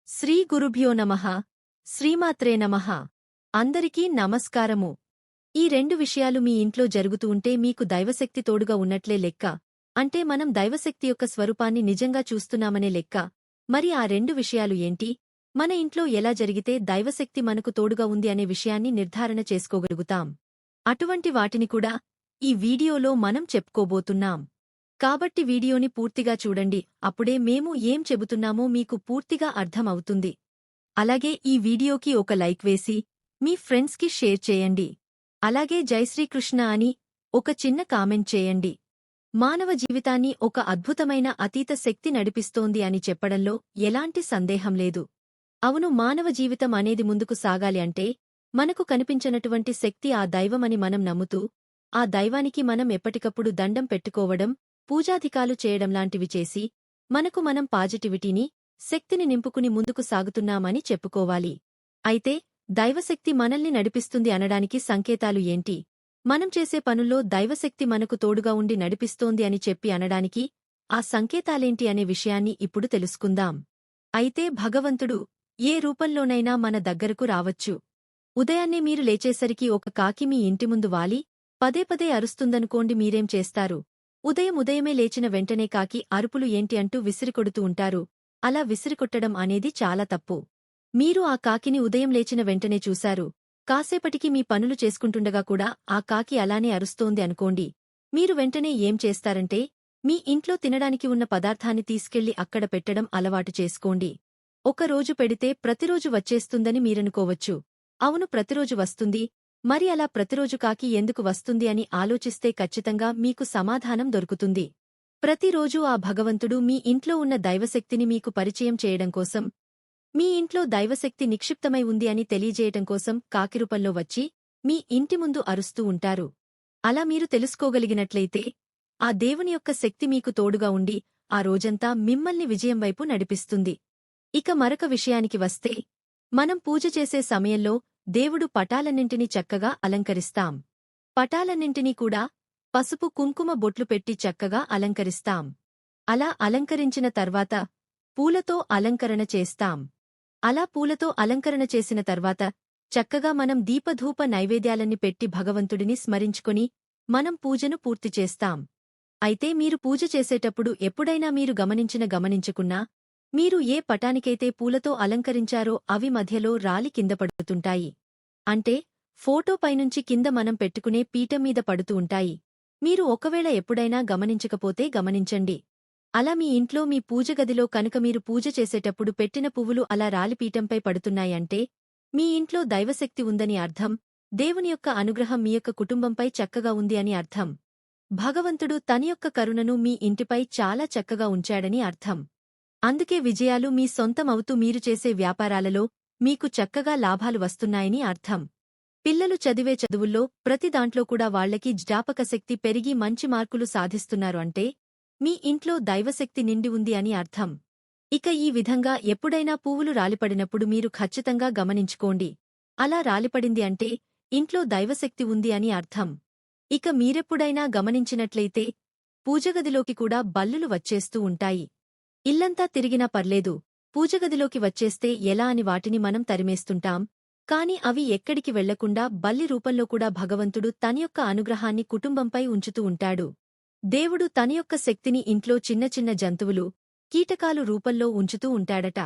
శ్రీ గురుభ్యో నమః. శ్రీమాత్రే నమః. అందరికీ నమస్కారము. ఈ రెండు విషయాలు మీ ఇంట్లో జరుగుతూ ఉంటే మీకు దైవశక్తి తోడుగా ఉన్నట్లే లెక్క. అంటే మనం దైవశక్తి యొక్క స్వరూపాన్ని నిజంగా చూస్తున్నామనే లెక్క. మరి ఆ రెండు విషయాలు ఏంటి? మన ఇంట్లో ఎలా జరిగితే దైవశక్తి మనకు తోడుగా ఉంది అనే విషయాన్ని నిర్ధారణ చేసుకోగలుగుతాం. అటువంటి వాటిని కూడా ఈ వీడియోలో మనం చెప్పుకోబోతున్నాం. కాబట్టి వీడియోని పూర్తిగా చూడండి, అప్పుడే మేము ఏం చెబుతున్నామో మీకు పూర్తిగా అర్థం అవుతుంది. అలాగే ఈ వీడియోకి ఒక లైక్ వేసి మీ ఫ్రెండ్స్కి షేర్ చేయండి. అలాగే జై శ్రీకృష్ణ అని ఒక చిన్న కామెంట్ చేయండి. మానవ జీవితాన్ని ఒక అద్భుతమైన అతీత శక్తి నడిపిస్తోంది అని చెప్పడంలో ఎలాంటి సందేహం లేదు. అవును, మానవ జీవితం అనేది ముందుకు సాగాలి అంటే మనకు కనిపించనటువంటి శక్తి ఆ దైవమని మనం నమ్ముతూ, ఆ దైవానికి మనం ఎప్పటికప్పుడు దండం పెట్టుకోవడం, పూజాధికాలు చేయడంలాంటివి చేసి మనకు మనం పాజిటివిటీని, శక్తిని నింపుకుని ముందుకు సాగుతున్నామని చెప్పుకోవాలి. అయితే దైవశక్తి మనల్ని నడిపిస్తుంది అనడానికి సంకేతాలు ఏంటి? మనం చేసే పనుల్లో దైవశక్తి మనకు తోడుగా ఉండి నడిపిస్తోంది అని చెప్పి అనడానికి ఆ సంకేతాలేంటి అనే విషయాన్ని ఇప్పుడు తెలుసుకుందాం. అయితే భగవంతుడు ఏ రూపంలోనైనా మన దగ్గరకు రావచ్చు. ఉదయాన్నే మీరు లేచేసరికి ఒక కాకి మీ ఇంటి ముందు వాలి పదే పదే అరుస్తుందనుకోండి, మీరేం చేస్తారు? ఉదయమే లేచిన వెంటనే కాకి అరుపులు ఏంటి అంటూ విసిరికొడుతూ ఉంటారు. అలా విసిరికొట్టడం అనేది చాలా తప్పు. మీరు ఆ కాకిని ఉదయం లేచిన వెంటనే చూశారు, కాసేపటికి మీ పనులు చేసుకుంటుండగా కూడా ఆ కాకి అలానే అరుస్తోంది అనుకోండి. మీరు వెంటనే ఏం చేస్తారంటే, మీ ఇంట్లో తినడానికి ఉన్న పదార్థాన్ని తీసుకెళ్లి అక్కడ పెట్టడం అలవాటు చేసుకోండి. ఒకరోజు పెడితే ప్రతిరోజు వచ్చేస్తుందని మీరనుకోవచ్చు. అవును, ప్రతిరోజు వస్తుంది. మరి అలా ప్రతిరోజు కాకి ఎందుకు వస్తుంది అని ఆలోచిస్తే ఖచ్చితంగా మీకు సమాధానం దొరుకుతుంది. ప్రతిరోజూ ఆ భగవంతుడు మీ ఇంట్లో ఉన్న దైవశక్తిని మీకు పరిచయం చేయడం కోసం, మీ ఇంట్లో దైవశక్తి నిక్షిప్తమై ఉంది అని తెలియజేయటం కోసం కాకిరూపంలో వచ్చి మీ ఇంటి ముందు అరుస్తూ ఉంటారు. అలా మీరు తెలుసుకోగలిగినట్లయితే ఆ దేవుని యొక్క శక్తి మీకు తోడుగా ఉండి ఆ రోజంతా మిమ్మల్ని విజయం వైపు నడిపిస్తుంది. ఇక మరొక విషయానికి వస్తే, మనం పూజ చేసే సమయంలో దేవుడు పటాలన్నింటినీ చక్కగా అలంకరిస్తాం. పటాలన్నింటినీ కూడా పసుపు కుంకుమ బొట్లు పెట్టి చక్కగా అలంకరిస్తాం. అలా అలంకరించిన తర్వాత పూలతో అలంకరణ చేస్తాం. అలా పూలతో అలంకరణ చేసిన తర్వాత చక్కగా మనం దీపధూప నైవేద్యాలన్ని పెట్టి భగవంతుడిని స్మరించుకొని మనం పూజను పూర్తి చేస్తాం. అయితే మీరు పూజ చేసేటప్పుడు ఎప్పుడైనా మీరు గమనించకున్నా, మీరు ఏ పటానికైతే పూలతో అలంకరించారో అవి మధ్యలో రాలి కింద పడుతుంటాయి. అంటే ఫోటో పైనుంచి కింద మనం పెట్టుకునే పీఠం మీద పడుతూ ఉంటాయి. మీరు ఒకవేళ ఎప్పుడైనా గమనించకపోతే గమనించండి. అలా మీ ఇంట్లో మీ పూజగదిలో కనుక మీరు పూజ చేసేటప్పుడు పెట్టిన పువ్వులు అలా రాలి పీఠంపై పడుతున్నాయంటే మీ ఇంట్లో దైవశక్తి ఉందని అర్థం. దేవుని యొక్క అనుగ్రహం మీ యొక్క కుటుంబంపై చక్కగా ఉంది అని అర్థం. భగవంతుడు తన యొక్క కరుణను మీ ఇంటిపై చాలా చక్కగా ఉంచాడని అర్థం. అందుకే విజయాలు మీ సొంతం అవుతూ మీరు చేసే వ్యాపారాలలో మీకు చక్కగా లాభాలు వస్తున్నాయని అర్థం. పిల్లలు చదివే చదువుల్లో ప్రతి దాంట్లో కూడా వాళ్లకి జ్ఞాపకశక్తి పెరిగి మంచి మార్కులు సాధిస్తున్నారు అంటే మీ ఇంట్లో దైవశక్తి నిండి ఉంది అని అర్థం. ఇక ఈ విధంగా ఎప్పుడైనా పువ్వులు రాలిపడినప్పుడు మీరు ఖచ్చితంగా గమనించుకోండి. అలా రాలిపడింది అంటే ఇంట్లో దైవశక్తి ఉంది అని అర్థం. ఇక మీరెప్పుడైనా గమనించినట్లయితే పూజగదిలోకి కూడా బల్లులు వచ్చేస్తూ ఉంటాయి. ఇల్లంతా తిరిగినా పర్లేదు, పూజగదిలోకి వచ్చేస్తే ఎలా అని వాటిని మనం తరిమేస్తుంటాం. కాని అవి ఎక్కడికి వెళ్లకుండా బల్లి రూపంలో కూడా భగవంతుడు తన యొక్క అనుగ్రహాన్ని కుటుంబంపై ఉంచుతూ ఉంటాడు. దేవుడు తన యొక్క శక్తిని ఇంట్లో చిన్న చిన్న జంతువులు, కీటకాలు రూపంలో ఉంచుతూ ఉంటాడట.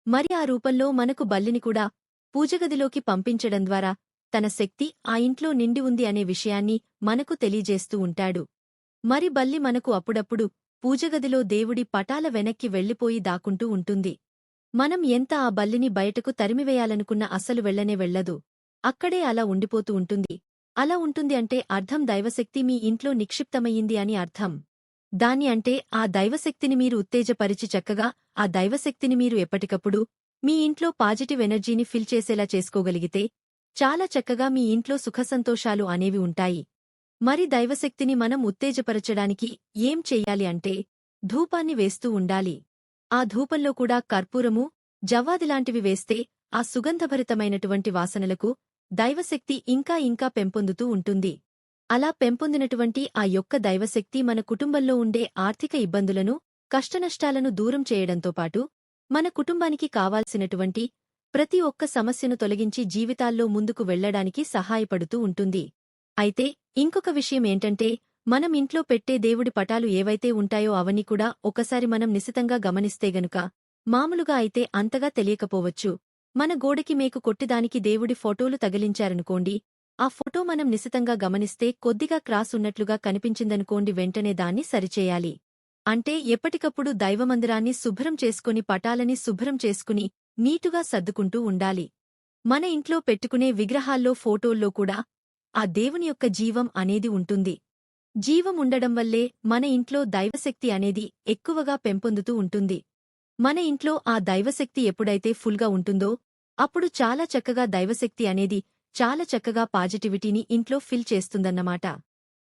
మరి ఆ రూపంలో మనకు బల్లిని కూడా పూజగదిలోకి పంపించడం ద్వారా తన శక్తి ఆ ఇంట్లో నిండి ఉంది అనే విషయాన్ని మనకు తెలియజేస్తూ ఉంటాడు. మరి బల్లి మనకు అప్పుడప్పుడు పూజగదిలో దేవుడి పటాల వెనక్కి వెళ్లిపోయి దాక్కుంటూ ఉంటుంది. మనం ఎంత ఆ బల్లిని బయటకు తరిమివేయాలనుకున్నా అస్సలు వెళ్లనే వెళ్లదు. అక్కడే అలా ఉండిపోతూ ఉంటుంది. అలా ఉంటుంది అంటే అర్థం దైవశక్తి మీ ఇంట్లో నిక్షిప్తమయ్యింది అని అర్థం. దాని అంటే ఆ దైవశక్తిని మీరు ఉత్తేజపరిచి చక్కగా ఆ దైవశక్తిని మీరు ఎప్పటికప్పుడు మీ ఇంట్లో పాజిటివ్ ఎనర్జీని ఫిల్ చేసేలా చేసుకోగలిగితే చాలా చక్కగా మీ ఇంట్లో సుఖసంతోషాలు అనేవి ఉంటాయి. మరి దైవశక్తిని మనం ఉత్తేజపరచడానికి ఏం చెయ్యాలి అంటే ధూపాన్ని వేస్తూ ఉండాలి. ఆ ధూపంలో కూడా కర్పూరము, జవ్వాదిలాంటివి వేస్తే ఆ సుగంధభరితమైనటువంటి వాసనలకు దైవశక్తి ఇంకా ఇంకా పెంపొందుతూ ఉంటుంది. అలా పెంపొందినటువంటి ఆ యొక్క దైవశక్తి మన కుటుంబంలో ఉండే ఆర్థిక ఇబ్బందులను, కష్టనష్టాలను దూరం చేయడంతో పాటు మన కుటుంబానికి కావాల్సినటువంటి ప్రతి ఒక్క సమస్యను తొలగించి జీవితాల్లో ముందుకు వెళ్లడానికి సహాయపడుతూ ఉంటుంది. అయితే ఇంకొక విషయమేంటంటే, మనం ఇంట్లో పెట్టే దేవుడి పటాలు ఏవైతే ఉంటాయో అవన్నీ కూడా ఒకసారి మనం నిశితంగా గమనిస్తే గనుక మామూలుగా అయితే అంతగా తెలియకపోవచ్చు. మన గోడకి మేకు కొట్టిదానికి దేవుడి ఫోటోలు తగిలించారనుకోండి, ఆ ఫోటో మనం నిశితంగా గమనిస్తే కొద్దిగా క్రాస్ ఉన్నట్లుగా కనిపించిందనుకోండి, వెంటనే దాన్ని సరిచేయాలి. అంటే ఎప్పటికప్పుడు దైవమందిరాన్ని శుభ్రం చేసుకుని పటాలని శుభ్రం చేసుకుని నీటుగా సర్దుకుంటూ ఉండాలి. మన ఇంట్లో పెట్టుకునే విగ్రహాల్లో ఫోటోల్లో కూడా ఆ దేవుని యొక్క జీవం అనేది ఉంటుంది. జీవం ఉండడం వల్లే మన ఇంట్లో దైవశక్తి అనేది ఎక్కువగా పెంపొందుతూ ఉంటుంది. మన ఇంట్లో ఆ దైవశక్తి ఎప్పుడైతే ఫుల్గా ఉంటుందో అప్పుడు చాలా చక్కగా దైవశక్తి అనేది చాలా చక్కగా పాజిటివిటీని ఇంట్లో ఫిల్ చేస్తుందన్నమాట.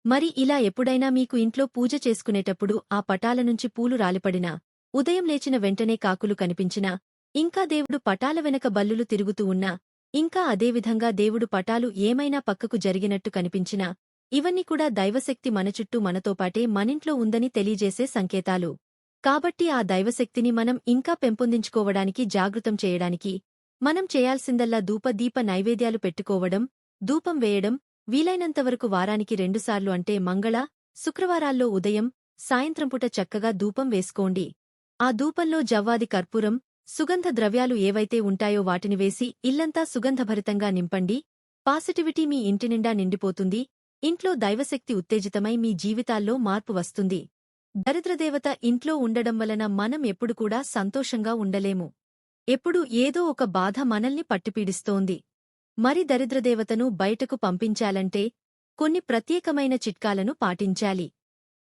మరి ఇలా ఎప్పుడైనా మీకు ఇంట్లో పూజ చేసుకునేటప్పుడు ఆ పటాల నుంచి పూలు రాలిపడినా, ఉదయం లేచిన వెంటనే కాకులు కనిపించినా, ఇంకా దేవుడు పటాల వెనక బల్లులు తిరుగుతూ ఉన్నా, ఇంకా అదేవిధంగా దేవుడు పటాలు ఏమైనా పక్కకు జరిగినట్టు కనిపించినా, ఇవన్నీ కూడా దైవశక్తి మన చుట్టూ మనతో పాటే మనింట్లో ఉందని తెలియజేసే సంకేతాలు. కాబట్టి ఆ దైవశక్తిని మనం ఇంకా పెంపొందించుకోవడానికి జాగృతం చేయడానికి మనం చేయాల్సిందల్లా ధూపదీప నైవేద్యాలు పెట్టుకోవడం, ధూపం వేయడం, వీలైనంతవరకు వారానికి 2 సార్లు అంటే మంగళ, శుక్రవారాల్లో ఉదయం, సాయంత్రంపూట చక్కగా ధూపం వేసుకోండి. ఆ ధూపంలో జవ్వాది కర్పూరం, సుగంధ ద్రవ్యాలు ఏవైతే ఉంటాయో వాటిని వేసి ఇల్లంతా సుగంధభరితంగా నింపండి. పాజిటివిటీ మీ ఇంటినిండా నిండిపోతుంది. ఇంట్లో దైవశక్తి ఉత్తేజితమై మీ జీవితాల్లో మార్పు వస్తుంది. దరిద్రదేవత ఇంట్లో ఉండడం వలన మనం ఎప్పుడు కూడా సంతోషంగా ఉండలేము. ఎప్పుడూ ఏదో ఒక బాధ మనల్ని పట్టిపీడిస్తోంది. మరి దరిద్రదేవతను బయటకు పంపించాలంటే కొన్ని ప్రత్యేకమైన చిట్కాలను పాటించాలి.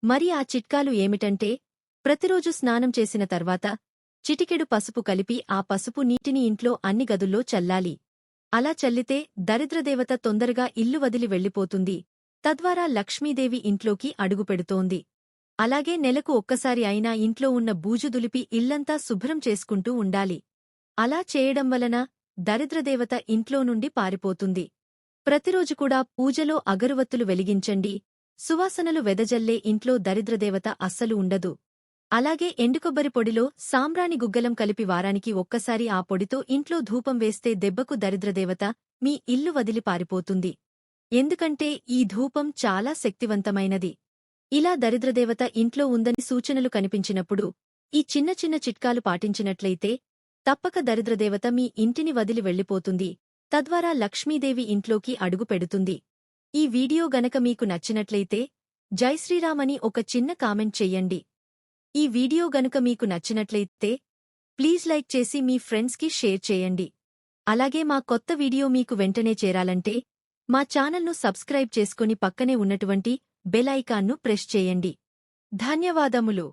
మరి ఆ చిట్కాలు ఏమిటంటే, ప్రతిరోజు స్నానం చేసిన తర్వాత చిటికెడు పసుపు కలిపి ఆ పసుపు నీటిని ఇంట్లో అన్ని గదుల్లో చల్లాలి. అలా చల్లితే దరిద్రదేవత తొందరగా ఇల్లు వదిలి వెళ్ళిపోతుంది. తద్వారా లక్ష్మీదేవి ఇంట్లోకి అడుగుపెడుతోంది. అలాగే నెలకు ఒక్కసారి అయినా ఇంట్లో ఉన్న బూజు దులిపి ఇల్లంతా శుభ్రం చేసుకుంటూ ఉండాలి. అలా చేయడం వలన దరిద్రదేవత ఇంట్లో నుండి పారిపోతుంది. ప్రతిరోజు కూడా పూజలో అగరువత్తులు వెలిగించండి. సువాసనలు వెదజల్లే ఇంట్లో దరిద్రదేవత అస్సలు ఉండదు. అలాగే ఎండుకొబ్బరి పొడిలో సాంబ్రాణి గుగ్గలం కలిపి వారానికి ఒక్కసారి ఆ పొడితో ఇంట్లో ధూపం వేస్తే దెబ్బకు దరిద్రదేవత మీ ఇల్లు వదిలి పారిపోతుంది. ఎందుకంటే ఈ ధూపం చాలా శక్తివంతమైనది. ఇలా దరిద్రదేవత ఇంట్లో ఉందని సూచనలు కనిపించినప్పుడు ఈ చిన్న చిన్న చిట్కాలు పాటించినట్లయితే తప్పక దరిద్రదేవత మీ ఇంటిని వదిలి వెళ్ళిపోతుంది. తద్వారా లక్ష్మీదేవి ఇంట్లోకి అడుగు పెడుతుంది. ఈ వీడియో గనక మీకు నచ్చినట్లయితే జై శ్రీరామ్ అని ఒక చిన్న కామెంట్ చెయ్యండి. ఈ వీడియో గనుక మీకు నచ్చినట్లయితే ప్లీజ్ లైక్ చేసి మీ ఫ్రెండ్స్కి షేర్ చేయండి. అలాగే మా కొత్త వీడియో మీకు వెంటనే చేరాలంటే మా ఛానల్ను సబ్స్క్రైబ్ చేసుకుని పక్కనే ఉన్నటువంటి బెల్ ఐకాన్ను ప్రెస్ చేయండి. ధన్యవాదములు.